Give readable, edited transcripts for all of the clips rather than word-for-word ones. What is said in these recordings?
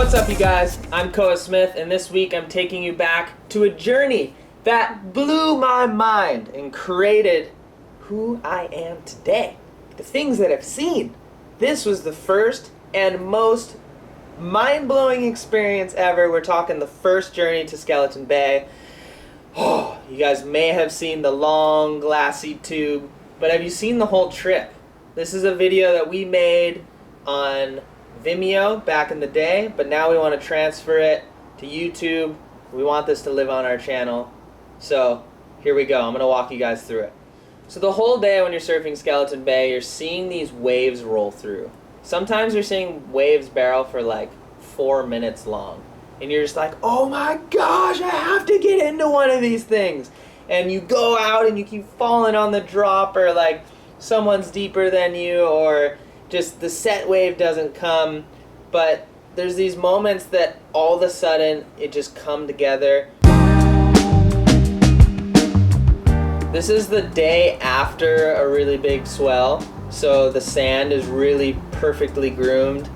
What's up, you guys? I'm KOA'S, and this week I'm taking you back to a journey that blew my mind and created who I am today. The things that I've seen. This was the first and most mind-blowing experience ever. We're talking the first journey to Skeleton Bay. Oh, you guys may have seen the long glassy tube, but have you seen the whole trip? This is a video that we made on Vimeo back in the day, but now we want to transfer it to YouTube. We want this to live on our channel. So here we go. I'm going to walk you guys through it. So the whole day when you're surfing Skeleton Bay, you're seeing these waves roll through. Sometimes you're seeing waves barrel for like 4 minutes long. And you're just like, oh my gosh, I have to get into one of these things. And you go out and you keep falling on the drop, or like someone's deeper than you, or just the set wave doesn't come. But there's these moments that all of a sudden it just come together. This is the day after a really big swell, so the sand is really perfectly groomed.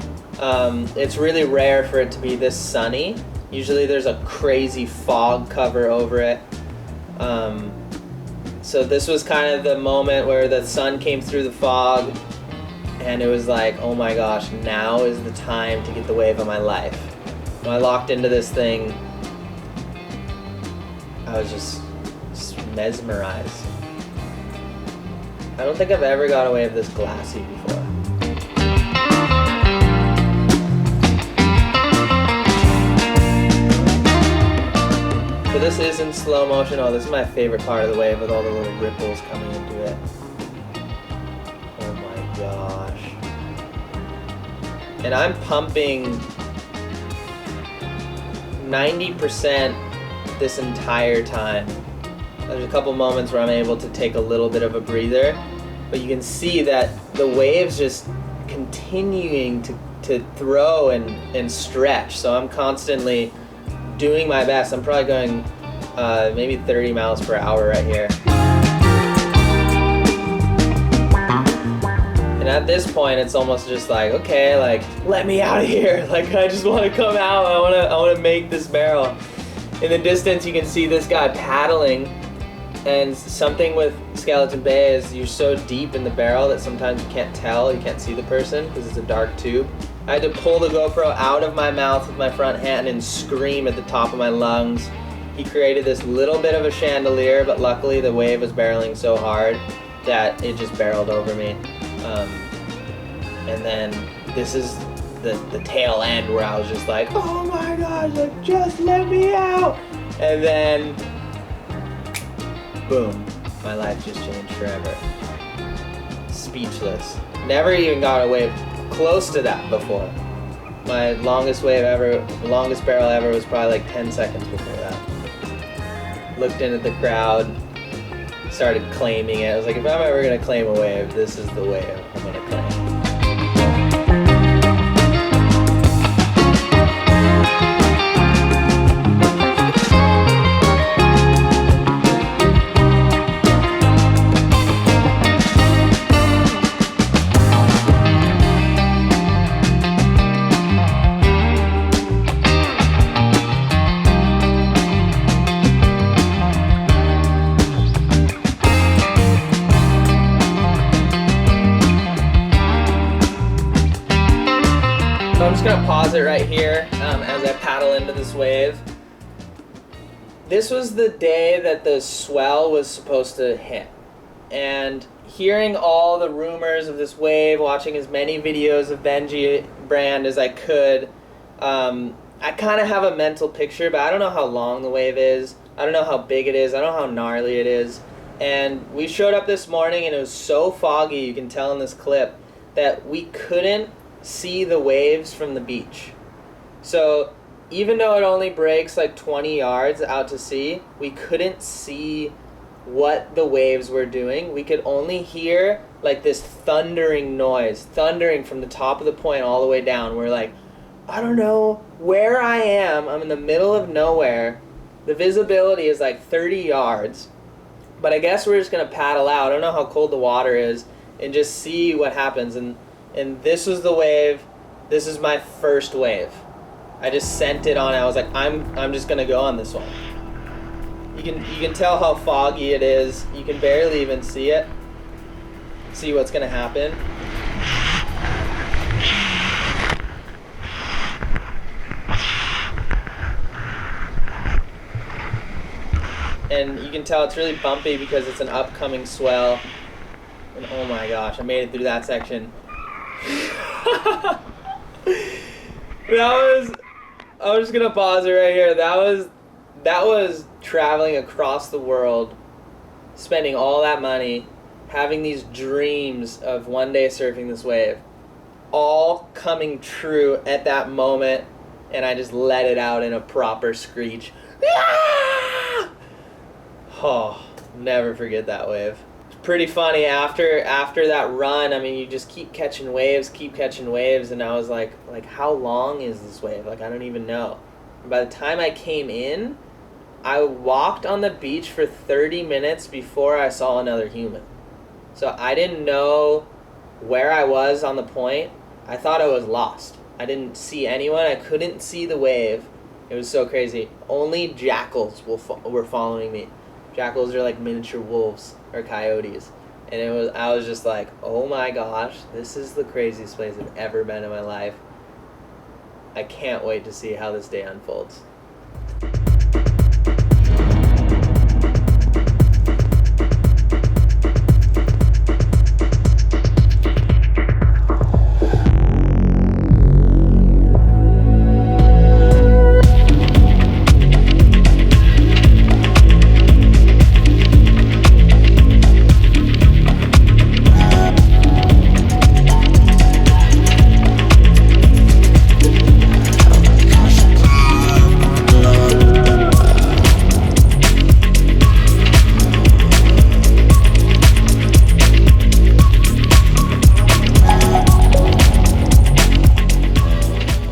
It's really rare for it to be this sunny. Usually there's a crazy fog cover over it. So this was kind of the moment where the sun came through the fog, and it was like, oh my gosh, now is the time to get the wave of my life. When I locked into this thing, I was just mesmerized. I don't think I've ever got a wave this glassy before. So this is in slow motion. Oh, this is my favorite part of the wave, with all the little ripples coming into it. Oh my gosh. And I'm pumping 90% this entire time. There's a couple moments where I'm able to take a little bit of a breather, but you can see that the wave's just continuing to throw and stretch. So I'm constantly doing my best. I'm probably going maybe 30 miles per hour right here. And at this point, it's almost just like, okay, like, let me out of here. Like, I just want to come out. I want to make this barrel. In the distance, you can see this guy paddling. And something with Skeleton Bay is you're so deep in the barrel that sometimes you can't tell, you can't see the person because it's a dark tube. I had to pull the GoPro out of my mouth with my front hand and scream at the top of my lungs. He created this little bit of a chandelier, but luckily the wave was barreling so hard that it just barreled over me. And then this is the tail end where I was just like, oh my gosh, like, just let me out. And then boom, my life just changed forever. Speechless. Never even got a wave close to that before. My longest wave ever, longest barrel ever was probably like 10 seconds before that. Looked in at the crowd, started claiming it. I was like, if I'm ever gonna claim a wave, this is the wave I'm gonna claim. So I'm just going to pause it right here as I paddle into this wave. This was the day that the swell was supposed to hit. And hearing all the rumors of this wave, watching as many videos of Benji Brand as I could, I kind of have a mental picture, but I don't know how long the wave is. I don't know how big it is. I don't know how gnarly it is. And we showed up this morning and it was so foggy, you can tell in this clip, that we couldn't see the waves from the beach. So even though it only breaks like 20 yards out to sea, we couldn't see what the waves were doing. We could only hear like this thundering noise, thundering from the top of the point all the way down. We're like, I don't know where I am. I'm in the middle of nowhere. The visibility is like 30 yards. But I guess we're just going to paddle out. I don't know how cold the water is, and just see what happens. And this was the wave. This is my first wave. I just sent it on. I was like, I'm just gonna go on this one. You can tell how foggy it is. You can barely even see it. See what's gonna happen. And you can tell it's really bumpy because it's an upcoming swell. And oh my gosh, I made it through that section. I'm just gonna pause it right here. That was traveling across the world, spending all that money, having these dreams of one day surfing this wave, all coming true at that moment, and I just let it out in a proper screech. Oh, never forget that wave. It's pretty funny after that run. I mean, you just keep catching waves, and I was like how long is this wave? Like, I don't even know. And by the time I came in, I walked on the beach for 30 minutes before I saw another human. So I didn't know where I was on the point. I thought I was lost. I didn't see anyone. I couldn't see the wave. It was so crazy. Only jackals were following me. Jackals are like miniature wolves or coyotes. And I was just like, oh my gosh, this is the craziest place I've ever been in my life. I can't wait to see how this day unfolds.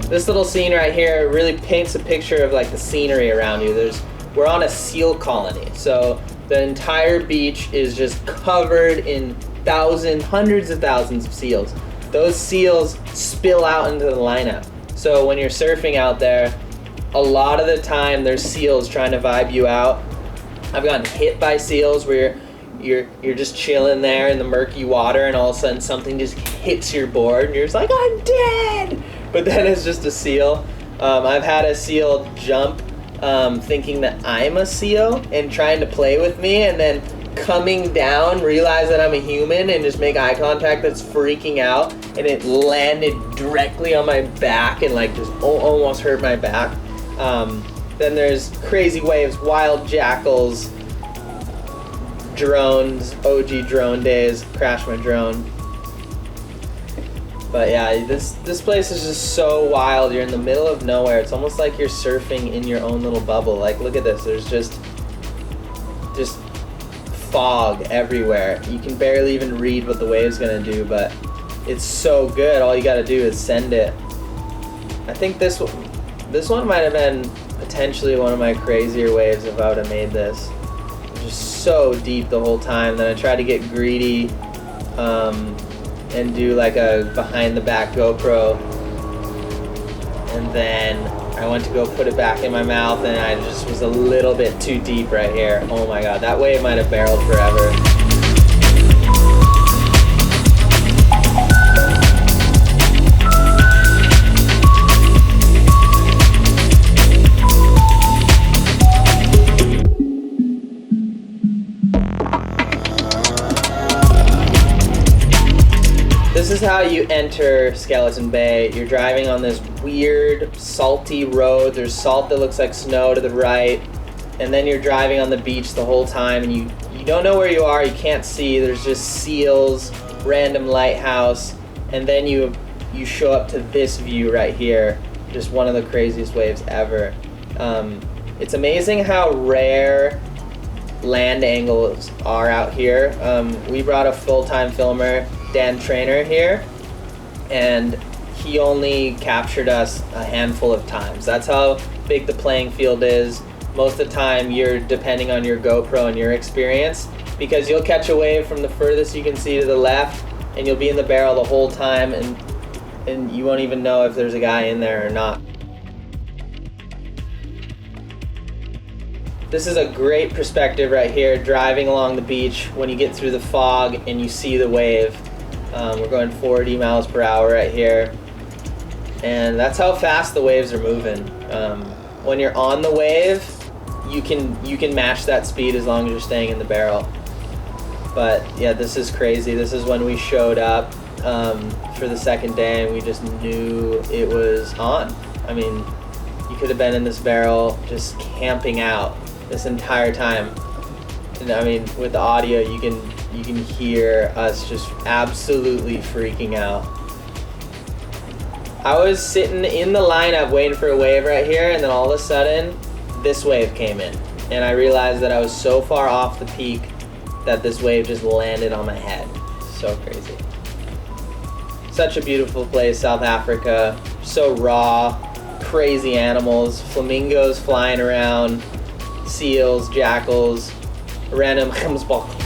This little scene right here really paints a picture of like the scenery around you. We're on a seal colony, so the entire beach is just covered in hundreds of thousands of seals. Those seals spill out into the lineup. So when you're surfing out there, a lot of the time there's seals trying to vibe you out. I've gotten hit by seals where you're just chilling there in the murky water, and all of a sudden something just hits your board, and you're just like, I'm dead! But then it's just a seal. I've had a seal jump thinking that I'm a seal and trying to play with me, and then coming down, realize that I'm a human and just make eye contact that's freaking out, and it landed directly on my back and like just almost hurt my back. Then there's crazy waves, wild jackals, drones, OG drone days, crashed my drone. But yeah, this place is just so wild. You're in the middle of nowhere. It's almost like you're surfing in your own little bubble. Like, look at this. There's just fog everywhere. You can barely even read what the wave's gonna do, but it's so good. All you gotta do is send it. I think this one might have been potentially one of my crazier waves if I would have made this. It was just so deep the whole time. Then I tried to get greedy and do like a behind the back GoPro, and then I went to go put it back in my mouth, and I just was a little bit too deep right here. Oh my god, that wave might have barreled forever. This is how you enter Skeleton Bay. You're driving on this weird, salty road. There's salt that looks like snow to the right. And then you're driving on the beach the whole time, and you don't know where you are, you can't see. There's just seals, random lighthouse, and then you show up to this view right here. Just one of the craziest waves ever. It's amazing how rare land angles are out here. We brought a full-time filmer, Dan Trainer, here, and he only captured us a handful of times. That's how big the playing field is. Most of the time you're depending on your GoPro and your experience, because you'll catch a wave from the furthest you can see to the left, and you'll be in the barrel the whole time, and you won't even know if there's a guy in there or not. This is a great perspective right here, driving along the beach when you get through the fog and you see the wave. We're going 40 miles per hour right here. And that's how fast the waves are moving. When you're on the wave, you can match that speed as long as you're staying in the barrel. But yeah, this is crazy. This is when we showed up for the second day and we just knew it was on. I mean, you could have been in this barrel just camping out this entire time. And I mean, with the audio, you can hear us just absolutely freaking out. I was sitting in the lineup waiting for a wave right here, and then all of a sudden, this wave came in. And I realized that I was so far off the peak that this wave just landed on my head. So crazy. Such a beautiful place, South Africa. So raw, crazy animals, flamingos flying around, seals, jackals, random gemsbok.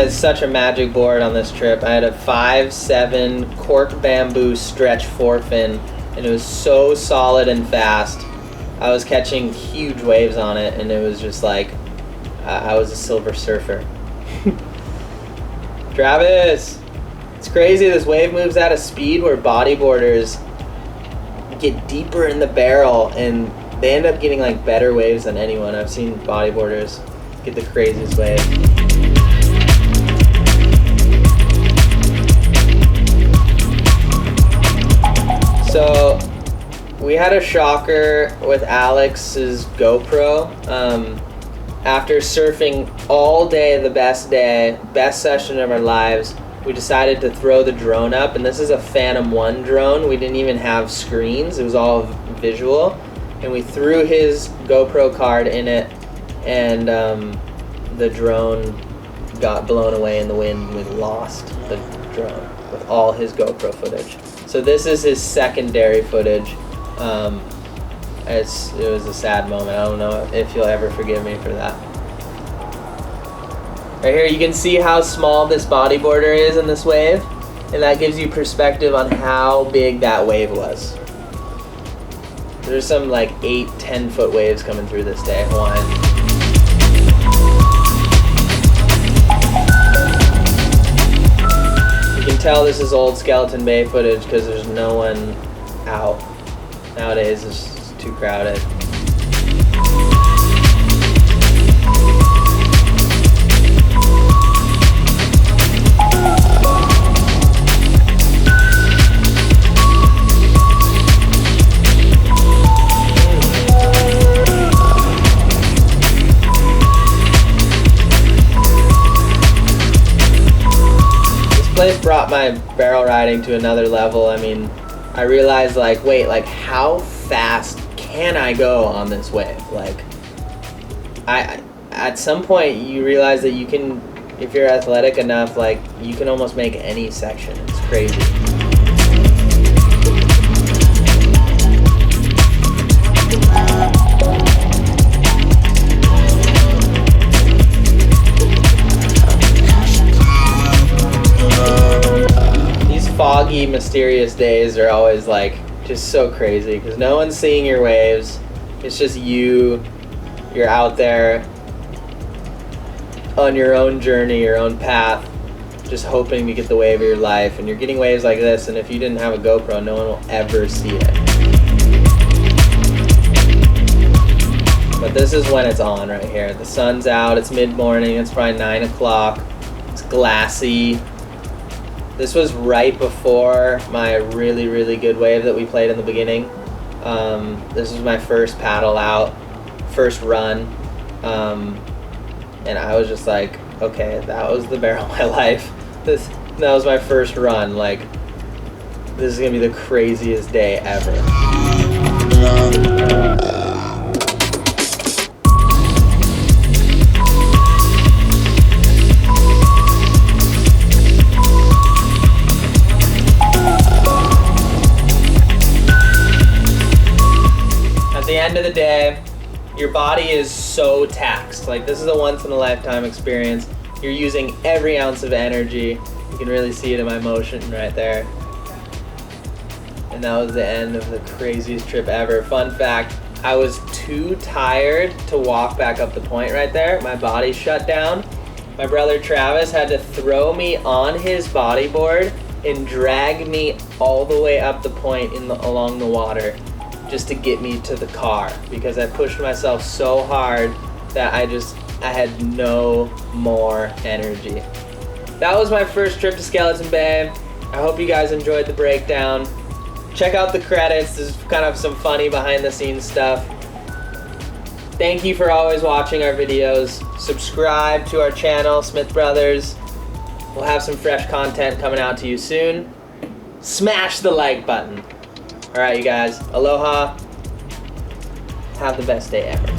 Such a magic board on this trip. I had a 5'7" cork bamboo stretch forefin, and it was so solid and fast. I was catching huge waves on it, and it was just like I was a silver surfer. Travis, it's crazy. This wave moves at a speed where bodyboarders get deeper in the barrel, and they end up getting like better waves than anyone. I've seen bodyboarders get the craziest waves. So we had a shocker with Alex's GoPro. After surfing all day, the best day, best session of our lives, we decided to throw the drone up. And this is a Phantom 1 drone. We didn't even have screens. It was all visual. And we threw his GoPro card in it, and the drone got blown away in the wind. We lost the drone with all his GoPro footage. So this is his secondary footage. It was a sad moment. I don't know if you'll ever forgive me for that. Right here you can see how small this bodyboarder is in this wave, and that gives you perspective on how big that wave was. There's some like 8-10 foot waves coming through this day, Hawaiian. You can tell this is old Skeleton Bay footage because there's no one out. Nowadays it's just too crowded. This place brought my barrel riding to another level. I mean, I realized like, wait, like how fast can I go on this wave? Like, at some point you realize that you can, if you're athletic enough, like you can almost make any section. It's crazy. Foggy, mysterious days are always like just so crazy because no one's seeing your waves. It's just you're out there on your own journey, your own path, just hoping to get the wave of your life. And you're getting waves like this, and if you didn't have a GoPro, no one will ever see it. But this is when it's on right here. The sun's out, it's mid-morning, it's probably 9 o'clock, it's glassy. This was right before my really, really good wave that we played in the beginning. This was my first paddle out, first run, And I was just like, okay, that was the bear of my life. That was my first run. Like, this is gonna be the craziest day ever. At the end of the day, your body is so taxed. Like, this is a once-in-a-lifetime experience. You're using every ounce of energy. You can really see it in my motion right there. And that was the end of the craziest trip ever. Fun fact, I was too tired to walk back up the point right there. My body shut down. My brother Travis had to throw me on his bodyboard and drag me all the way up the point along the water just to get me to the car, because I pushed myself so hard that I had no more energy. That was my first trip to Skeleton Bay. I hope you guys enjoyed the breakdown. Check out the credits. This is kind of some funny behind the scenes stuff. Thank you for always watching our videos. Subscribe to our channel, Smith Brothers. We'll have some fresh content coming out to you soon. Smash the like button. All right, you guys. Aloha. Have the best day ever.